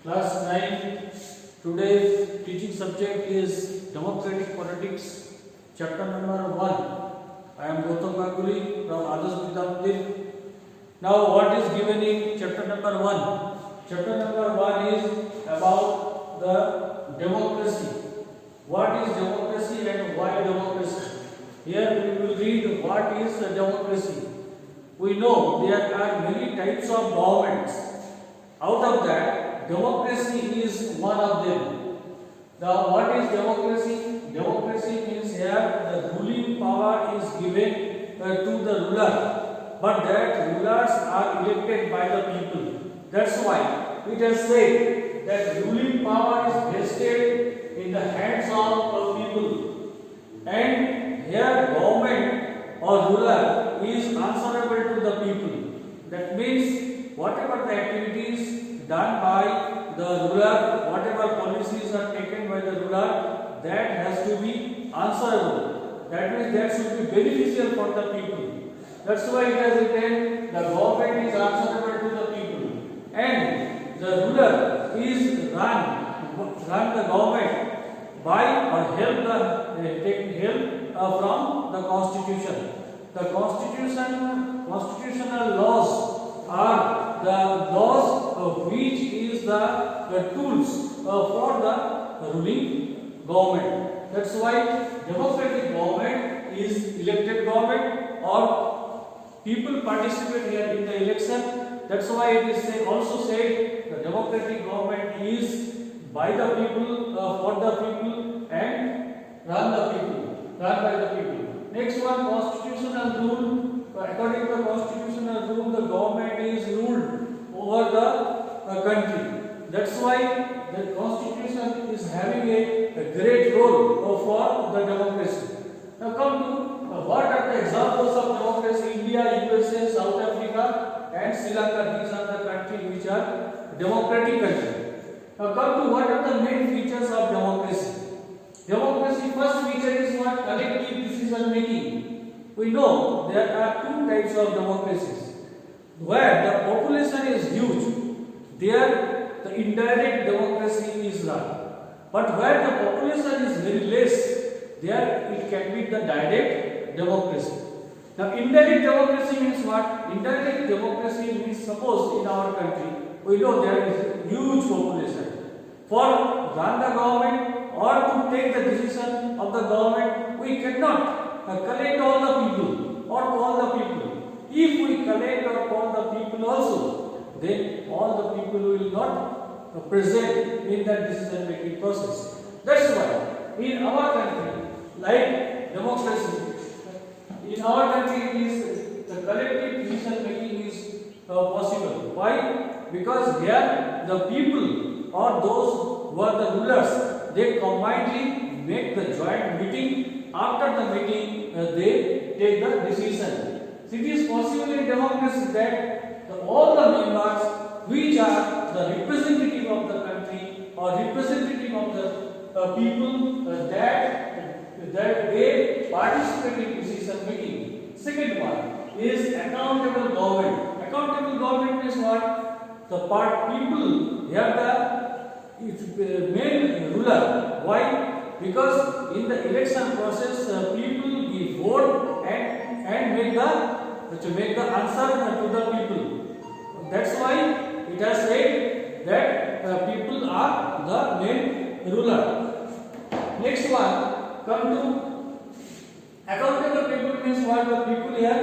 Class 9. Today's teaching subject is Democratic Politics, chapter number 1. I am Gautam Ganguly from Adarsh Vidya Mandir. Now, what is given in chapter number 1? Chapter number 1 is about the democracy. What is democracy and why democracy? Here we will read what is democracy. We know there are many types of governments. Out of that, democracy is one of them. What is democracy? Democracy means here the ruling power is given to the ruler, but that rulers are elected by the people. That's why it has said that ruling power is vested in the hands of the people, and here government or ruler is answerable to the people. That means whatever the activities done by the ruler, whatever policies are taken by the ruler, that has to be answerable. That means that should be beneficial for the people. That's why it has written the government is answerable to the people, and the ruler is run the government by or take help from the constitution. The constitutional laws are the laws which is the tools for the ruling government. That's why democratic government is elected government or people participate here in the election. That's why it is also said the democratic government is by the people, for the people, and run by the people. Next one, constitutional rule. According to the constitutional rule, the government is ruled over the country. That's why the constitution is having a great role for the democracy. Now come to what are the examples of democracy? India, USA, South Africa, and Sri Lanka. These are the countries which are democratic countries. Now come to what are the main features of democracy. Democracy, first feature is what? Collective decision making. We know there are two types of democracies. Where the population is huge, there the indirect democracy is run. But where the population is very less, there it can be the direct democracy. Now indirect democracy means what? Indirect democracy means, suppose in our country, we know there is huge population. For run the government or to take the decision of the government, we cannot collect all the people or call the people. If we collect or call the people also, then all the people will not present in that decision making process. That's why in our country, like democracy, in our country is the collective decision making is possible. Why? Because here the people or those who are the rulers, they combinedly make the joint meeting. After the meeting, they take the decision. So it is possible in democracy that all the members which are the representative of the country or representative of the people that they participate in decision making. Second one is accountable government. Accountable government is what? The people here the main ruler. Why? Because in the election process, people give vote and make the answer to the people. That's why it has said that people are the main ruler. Next one, come to accountable people means what? The people here,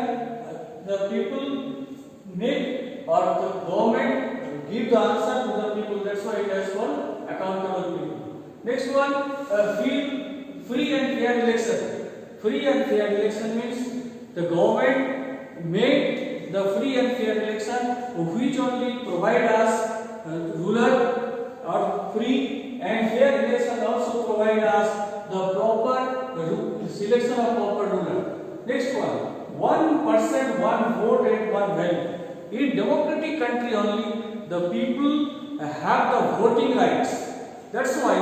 the people make or the government give the answer to the people. That's why it has called accountable people. Next one, free and fair election. Free and fair election means the government made the free and fair election which only provide us ruler or free, and fair election also provide us the proper selection of proper ruler. Next one person, one vote and one value. In democratic country only the people have the voting rights. That's why,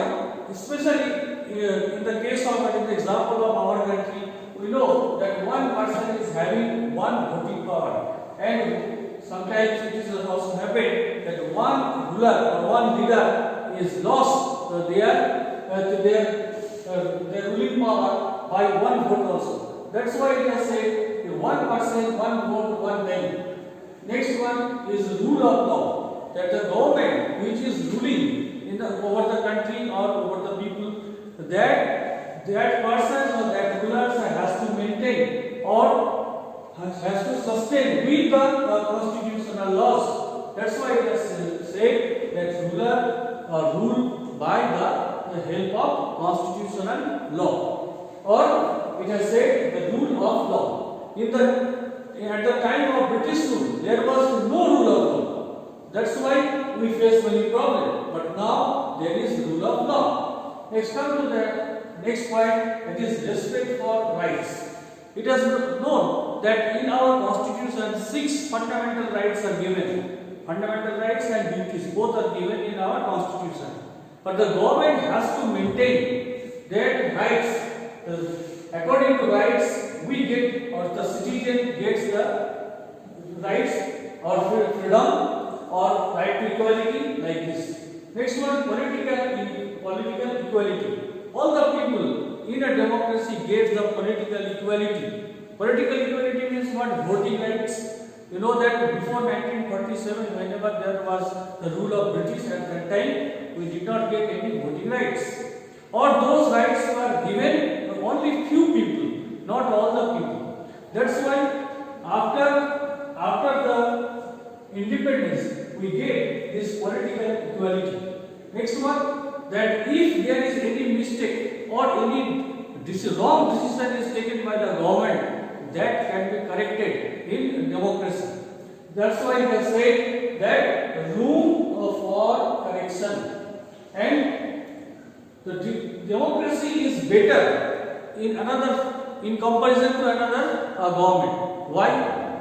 especially in the case of, in the example of our country, we know that one person is having one voting power, and sometimes it is also happened that one ruler or one leader is lost their ruling power by one vote also. That's why it has said one person, one vote, one name. Next one is rule of law. That the government which is ruling over the country or over the people, that person or that ruler has to maintain or has to sustain with the constitutional laws. That's why it has said that ruler rule by the help of constitutional law, or it has said the rule of law. At the time of British rule, there was no rule of law. That's why we face many problems. But now there is rule of law. Next, come to the next point. It is respect for rights. It is known that in our constitution 6 fundamental rights are given. Fundamental rights and duties both are given in our constitution. But the government has to maintain their rights. According to rights, we get, or the citizen gets the rights or freedom or right to equality like this. Next one, political equality. All the people in a democracy get the political equality. Political equality means what? Voting rights. You know that before 1947, whenever there was the rule of British at that time, we did not get any voting rights. Or those rights were given to only few people, not all the people. That's why after the independence, we get this political equality. Next one, that if there is any mistake or any wrong decision is taken by the government, that can be corrected in democracy. That's why it has said that room for correction. And the democracy is better in comparison to another government. Why?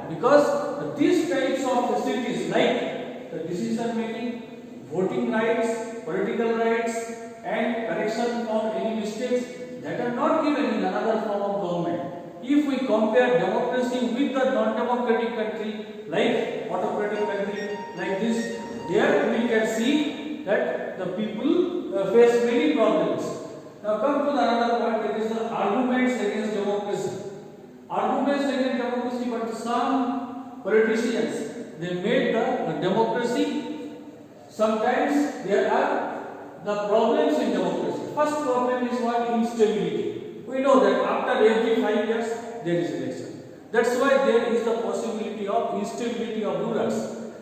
Because these types of facilities like the decision making, voting rights, political rights, and correction of any mistakes, that are not given in another form of government. If we compare democracy with the non-democratic country, like autocratic country like this, there we can see that the people face many problems. Now come to another point, that is the arguments against democracy. Arguments against democracy, but some politicians, they made the democracy. Sometimes there are the problems in democracy. First problem is what? Instability. We know that after every 5 years there is election. That's why there is the possibility of instability of rulers.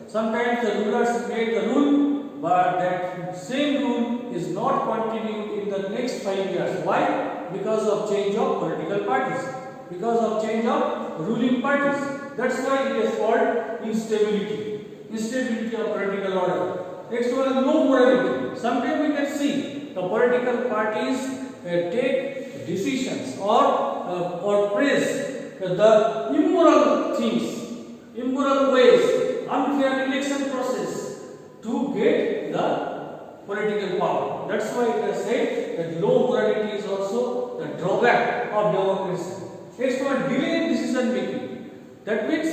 Sometimes the rulers made the rule, but that same rule is not continued in the next 5 years. Why? Because of change of political parties, because of change of ruling parties. That's why it is called instability of political order. Next one is no morality. Sometimes we can see the political parties take decisions or praise the immoral things, immoral ways, unfair election process to get the political power. That's why it has said that low morality is also the drawback of democracy. Next one, delay in decision making. That means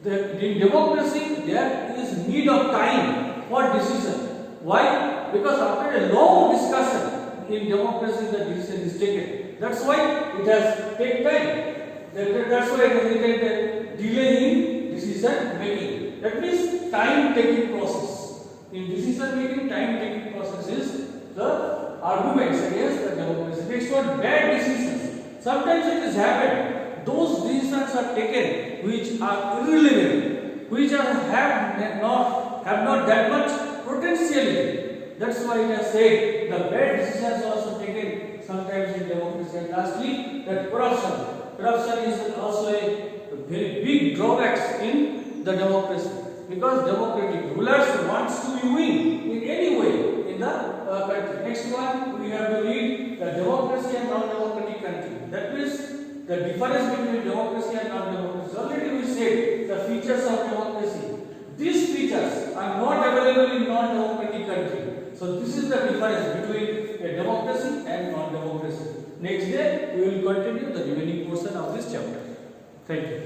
in democracy there is need of time for decision. Why? Because after a long discussion in democracy the decision is taken. That's why it has taken time. That's why it has taken delay in decision making. That means time taking process. In decision making, time taking process is the arguments against the democracy. Next one, bad decisions. Sometimes it has happened. Those decisions are taken which are irrelevant, which have not that much potentiality. That's why it has said the bad decisions are also taken sometimes in democracy. And lastly, that corruption. Corruption is also a very big drawback in the democracy, because democratic rulers wants to win in any way in the country. Next one, we have to read the democracy and non-democratic country. That means the difference between democracy and non-democracy. Already we said the features of democracy. These features are not available in non-democratic country. So this is the difference between a democracy and non-democracy. Next day we will continue the remaining portion of this chapter. Thank you.